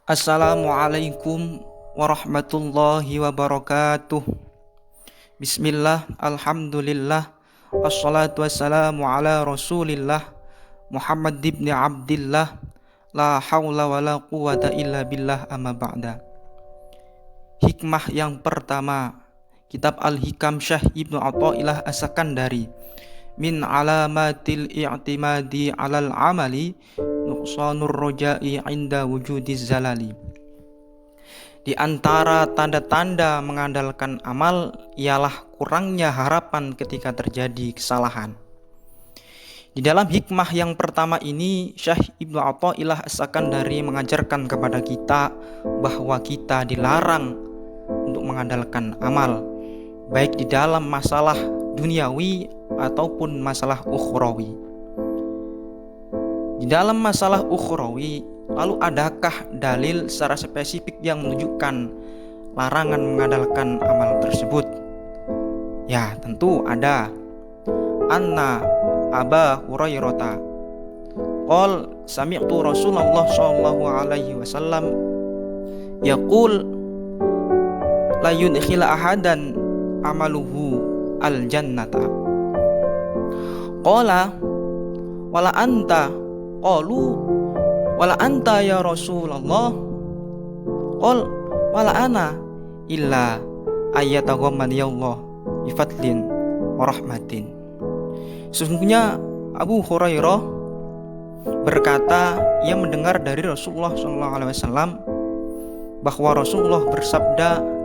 Assalamualaikum warahmatullahi wabarakatuh. Bismillah, alhamdulillah, assalatu wassalamu ala rasulillah Muhammad ibn Abdillah. La hawla wa la quwata illa billah, amma ba'da. Hikmah yang pertama, kitab Al-Hikam Syekh Ibnu Athaillah As-Sakandari. Min alamatil i'timadi alal amali nuqsanur roja'i inda wujudiz zalali. Di antara tanda-tanda mengandalkan amal ialah kurangnya harapan ketika terjadi kesalahan. Di dalam hikmah yang pertama ini, Syekh Ibnu Athaillah As-Sakandari mengajarkan kepada kita bahwa kita dilarang untuk mengandalkan amal, baik di dalam masalah duniawi ataupun masalah ukhrawi. Di dalam masalah ukhrawi, lalu adakah dalil secara spesifik yang menunjukkan larangan mengandalkan amal tersebut? Ya, tentu ada. Anna Aba Hurairah qol sami'tu Rasulullah sallallahu alaihi wasallam yaqul la yudkhil ahadan amaluhu al jannata. Qala wala anta, qalu wala anta ya Rasulullah, qol wala ana illa ayyataghammani Allah bi fadlin wa rahmatin. Sesungguhnya Abu Hurairah berkata, ia mendengar dari Rasulullah SAW bahwa Rasulullah bersabda,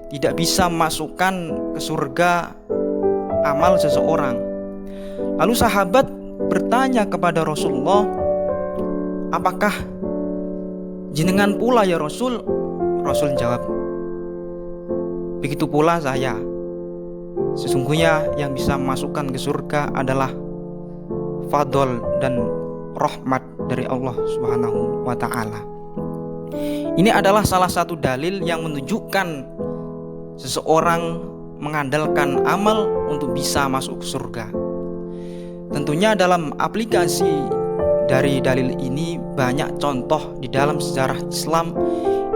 tidak bisa masukkan ke surga amal seseorang. Lalu sahabat bertanya kepada Rasulullah, apakah jenengan pula ya Rasul? Rasul jawab, begitu pula saya. Sesungguhnya yang bisa masukkan ke surga adalah fadl dan rahmat dari Allah Subhanahu wa ta'ala. Ini adalah salah satu dalil yang menunjukkan seseorang mengandalkan amal untuk bisa masuk ke surga. Tentunya dalam aplikasi dari dalil ini banyak contoh di dalam sejarah Islam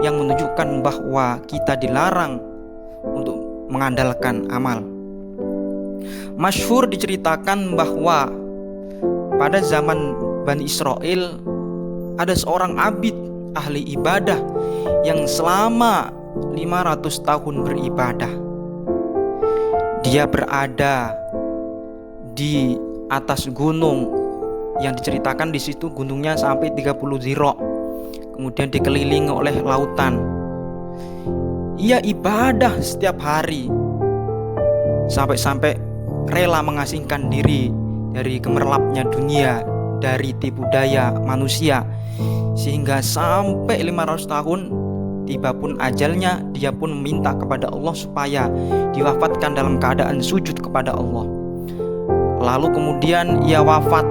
yang menunjukkan bahwa kita dilarang untuk mengandalkan amal. Masyhur diceritakan bahwa pada zaman Bani Israel ada seorang abid ahli ibadah yang selama 500 tahun beribadah. Dia berada di atas gunung yang diceritakan di situ gunungnya sampai 30 dhira', kemudian dikelilingi oleh lautan. Ia ibadah setiap hari sampai-sampai rela mengasingkan diri dari gemerlapnya dunia, dari tipu daya manusia, sehingga sampai 500 tahun tiba pun ajalnya, dia pun meminta kepada Allah supaya diwafatkan dalam keadaan sujud kepada Allah. Lalu kemudian ia wafat.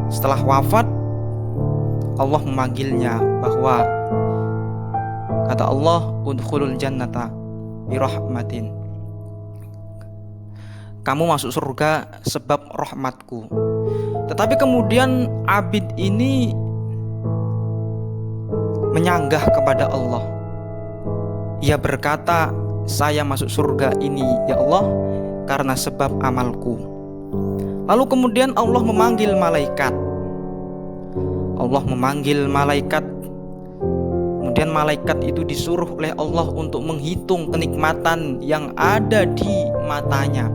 Setelah wafat, Allah memanggilnya bahwa kata Allah, udkhulul jannata birahmatin, kamu masuk surga sebab rahmatku. Tetapi kemudian abid ini menyanggah kepada Allah. Ia berkata, saya masuk surga ini ya Allah karena sebab amalku. Lalu kemudian Allah memanggil malaikat. Kemudian malaikat itu disuruh oleh Allah untuk menghitung kenikmatan yang ada di matanya.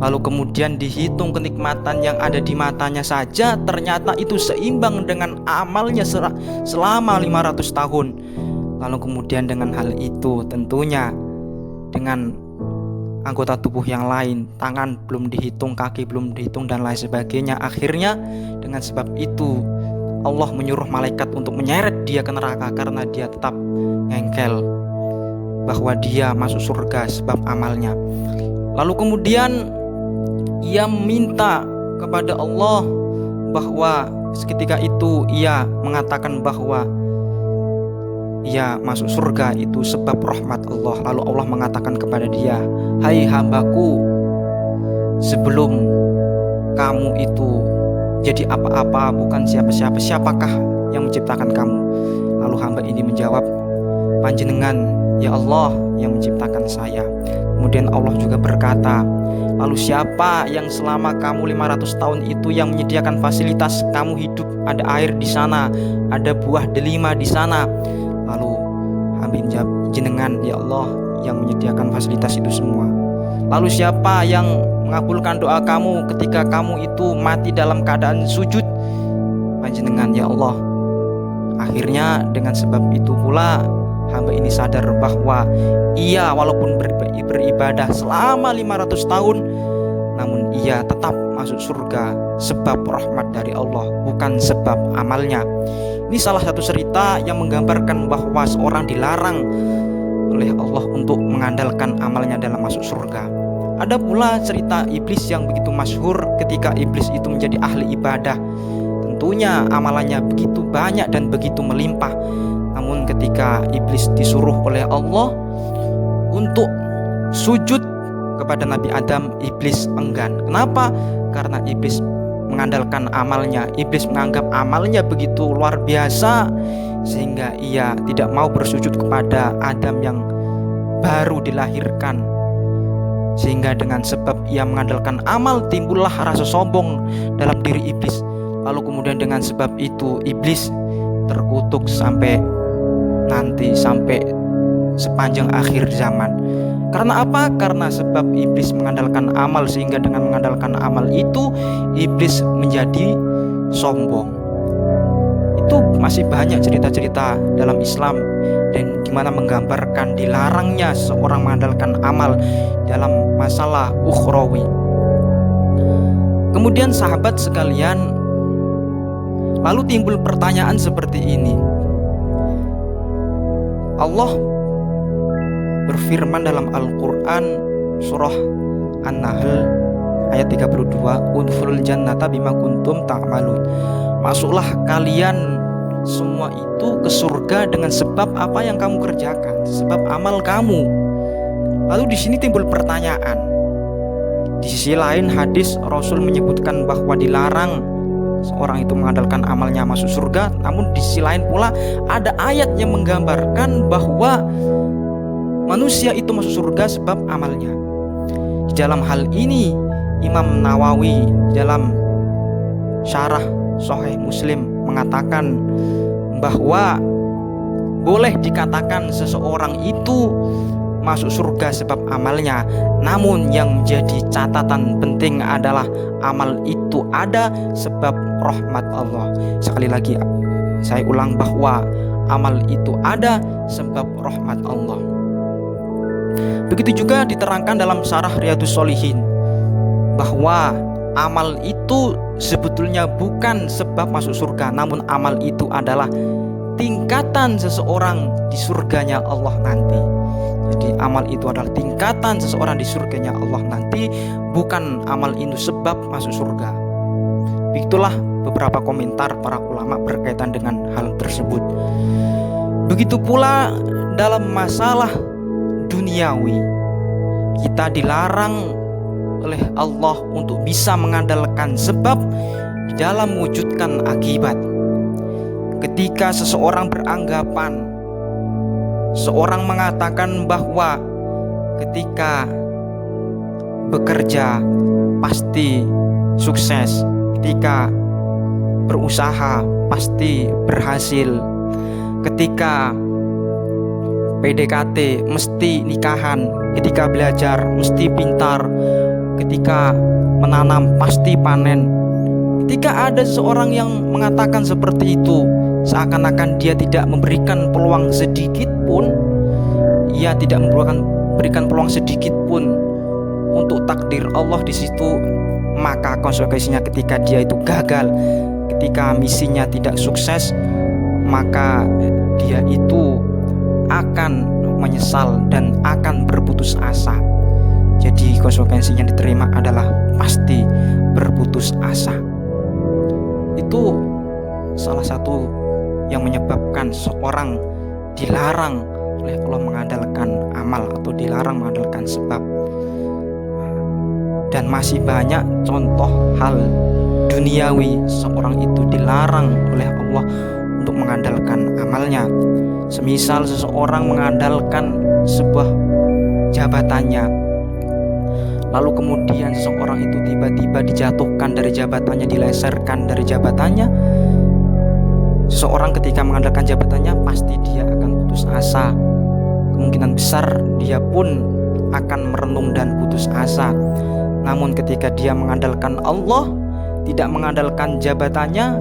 Lalu kemudian dihitung kenikmatan yang ada di matanya saja, ternyata itu seimbang dengan amalnya selama 500 tahun. Lalu kemudian dengan hal itu tentunya dengan anggota tubuh yang lain, tangan belum dihitung, kaki belum dihitung dan lain sebagainya. Akhirnya dengan sebab itu Allah menyuruh malaikat untuk menyeret dia ke neraka karena dia tetap ngengkel bahwa dia masuk surga sebab amalnya. Lalu kemudian ia meminta kepada Allah bahwa seketika itu ia mengatakan bahwa ia masuk surga itu sebab rahmat Allah. Lalu Allah mengatakan kepada dia, hai hambaku, sebelum kamu itu jadi apa-apa bukan siapa-siapa, siapakah yang menciptakan kamu? Lalu hamba ini menjawab, "Panjenengan, ya Allah, yang menciptakan saya." Kemudian Allah juga berkata, "Lalu siapa yang selama kamu 500 tahun itu yang menyediakan fasilitas kamu hidup? Ada air di sana, ada buah delima di sana." Lalu hamba ini menjawab, "Jenengan, ya Allah, yang menyediakan fasilitas itu semua." "Lalu siapa yang mengabulkan doa kamu ketika kamu itu mati dalam keadaan sujud?" "Panjenengan, ya Allah." Akhirnya dengan sebab itu pula hamba ini sadar bahwa ia walaupun beribadah selama 500 tahun, namun ia tetap masuk surga sebab rahmat dari Allah, bukan sebab amalnya. Ini salah satu cerita yang menggambarkan bahwa seorang dilarang oleh Allah untuk mengandalkan amalnya dalam masuk surga. Ada pula cerita iblis yang begitu masyhur ketika iblis itu menjadi ahli ibadah. Tentunya amalannya begitu banyak dan begitu melimpah. Namun ketika iblis disuruh oleh Allah untuk sujud kepada Nabi Adam, iblis enggan. Kenapa? Karena iblis mengandalkan amalnya. Iblis menganggap amalnya begitu luar biasa sehingga ia tidak mau bersujud kepada Adam yang baru dilahirkan. Sehingga dengan sebab ia mengandalkan amal, timbullah rasa sombong dalam diri iblis. Lalu kemudian dengan sebab itu iblis terkutuk sampai sepanjang akhir zaman. Karena apa? Karena sebab iblis mengandalkan amal, sehingga dengan mengandalkan amal itu iblis menjadi sombong. Itu masih banyak cerita-cerita dalam Islam dan gimana menggambarkan dilarangnya seorang mengandalkan amal dalam masalah ukhrawi. Kemudian sahabat sekalian, lalu timbul pertanyaan seperti ini. Allah berfirman dalam Al-Quran surah An-Nahl ayat 32, "Udkhulul jannata bima kuntum ta'malun." Masuklah kalian semua itu ke surga dengan sebab apa yang kamu kerjakan, sebab amal kamu. Lalu di sini timbul pertanyaan. Di sisi lain hadis Rasul menyebutkan bahwa dilarang seorang itu mengandalkan amalnya masuk surga. Namun di sisi lain pula ada ayat yang menggambarkan bahwa manusia itu masuk surga sebab amalnya. Di dalam hal ini Imam Nawawi dalam syarah Sahih Muslim mengatakan bahwa boleh dikatakan seseorang itu masuk surga sebab amalnya, namun yang menjadi catatan penting adalah amal itu ada sebab rahmat Allah. Sekali lagi saya ulang bahwa amal itu ada sebab rahmat Allah. Begitu juga diterangkan dalam syarah Riyadhus Shalihin bahwa amal itu sebetulnya bukan sebab masuk surga, namun amal itu adalah tingkatan seseorang di surganya Allah nanti. Jadi amal itu adalah tingkatan seseorang di surganya Allah nanti, bukan amal itu sebab masuk surga. Begitulah beberapa komentar para ulama berkaitan dengan hal tersebut. Begitu pula dalam masalah duniawi, kita dilarang oleh Allah untuk bisa mengandalkan sebab di dalam mewujudkan akibat. Ketika seseorang beranggapan, seorang mengatakan bahwa ketika bekerja pasti sukses, ketika berusaha pasti berhasil, ketika PDKT mesti nikahan, ketika belajar mesti pintar, ketika menanam pasti panen. Ketika ada seorang yang mengatakan seperti itu, seakan-akan dia tidak memberikan peluang sedikit pun, ia tidak memberikan peluang sedikit pun untuk takdir Allah di situ, maka konsekuensinya ketika dia itu gagal, ketika misinya tidak sukses, maka dia itu akan menyesal dan akan berputus asa. Jadi konsekuensinya yang diterima adalah pasti berputus asa. Itu salah satu yang menyebabkan seorang dilarang oleh Allah mengandalkan amal atau dilarang mengandalkan sebab. Dan masih banyak contoh hal duniawi seorang itu dilarang oleh Allah untuk mengandalkan amalnya. Semisal seseorang mengandalkan sebuah jabatannya, lalu kemudian seseorang itu tiba-tiba dijatuhkan dari jabatannya, dileserkan dari jabatannya. Seseorang ketika mengandalkan jabatannya pasti dia akan putus asa. Kemungkinan besar dia pun akan merenung dan putus asa. Namun ketika dia mengandalkan Allah, tidak mengandalkan jabatannya,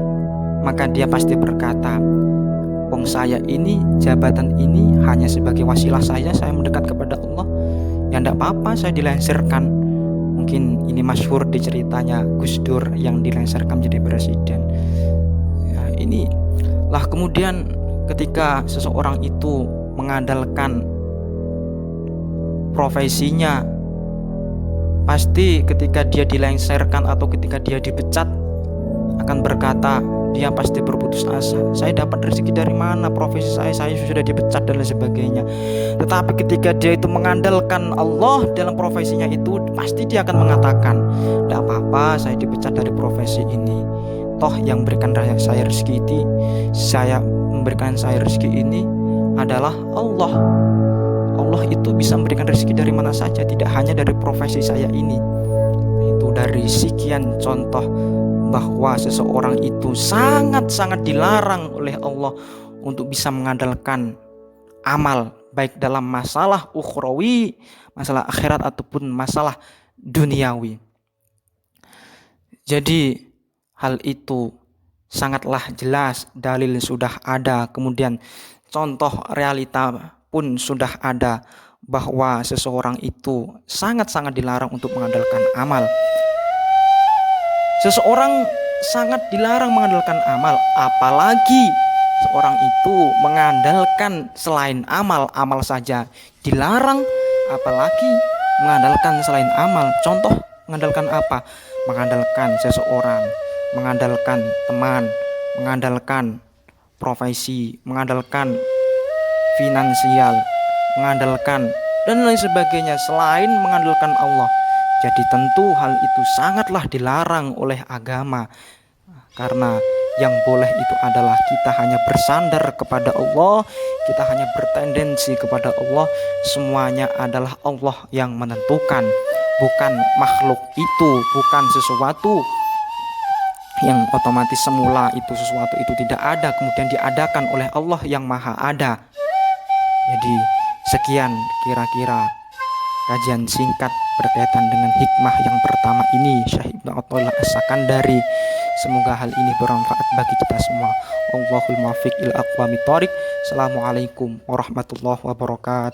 maka dia pasti berkata, wong saya ini, jabatan ini hanya sebagai wasilah saya mendekat kepada Allah. Ya tidak apa-apa saya dilengsarkan. Mungkin ini masyhur di ceritanya Gus Dur yang dilengsarkan menjadi presiden. Ya, ini lah kemudian ketika seseorang itu mengandalkan profesinya, pasti ketika dia dilengsarkan atau ketika dia dipecat akan berkata, dia pasti berputus asa. Saya dapat rezeki dari mana? Profesi saya sudah dipecat dan lain sebagainya. Tetapi ketika dia itu mengandalkan Allah dalam profesinya itu, pasti dia akan mengatakan, tidak apa-apa saya dipecat dari profesi ini. Toh yang memberikan saya rezeki ini adalah Allah. Allah itu bisa memberikan rezeki dari mana saja, tidak hanya dari profesi saya ini. Itu dari sekian contoh bahwa seseorang itu sangat-sangat dilarang oleh Allah untuk bisa mengandalkan amal, baik dalam masalah ukhrawi, masalah akhirat ataupun masalah duniawi. Jadi hal itu sangatlah jelas, dalil sudah ada, kemudian contoh realita pun sudah ada bahwa seseorang itu sangat-sangat dilarang untuk mengandalkan amal. Seseorang sangat dilarang mengandalkan amal, apalagi seorang itu mengandalkan selain amal saja dilarang, apalagi mengandalkan selain amal. Contoh mengandalkan apa? Mengandalkan seseorang, mengandalkan teman, mengandalkan profesi, mengandalkan finansial, mengandalkan dan lain sebagainya selain mengandalkan Allah. Jadi tentu hal itu sangatlah dilarang oleh agama, karena yang boleh itu adalah kita hanya bersandar kepada Allah, kita hanya bertendensi kepada Allah. Semuanya adalah Allah yang menentukan, bukan makhluk itu, bukan sesuatu yang otomatis semula itu sesuatu itu tidak ada kemudian diadakan oleh Allah yang maha ada. Jadi sekian kira-kira kajian singkat berkaitan dengan hikmah yang pertama ini, Syekh Ibnu Athaillah As-Sakandari. Semoga hal ini bermanfaat bagi kita semua. Wallahul muwaffiq ila aqwamit thoriq. Assalamualaikum warahmatullahi wabarakatuh.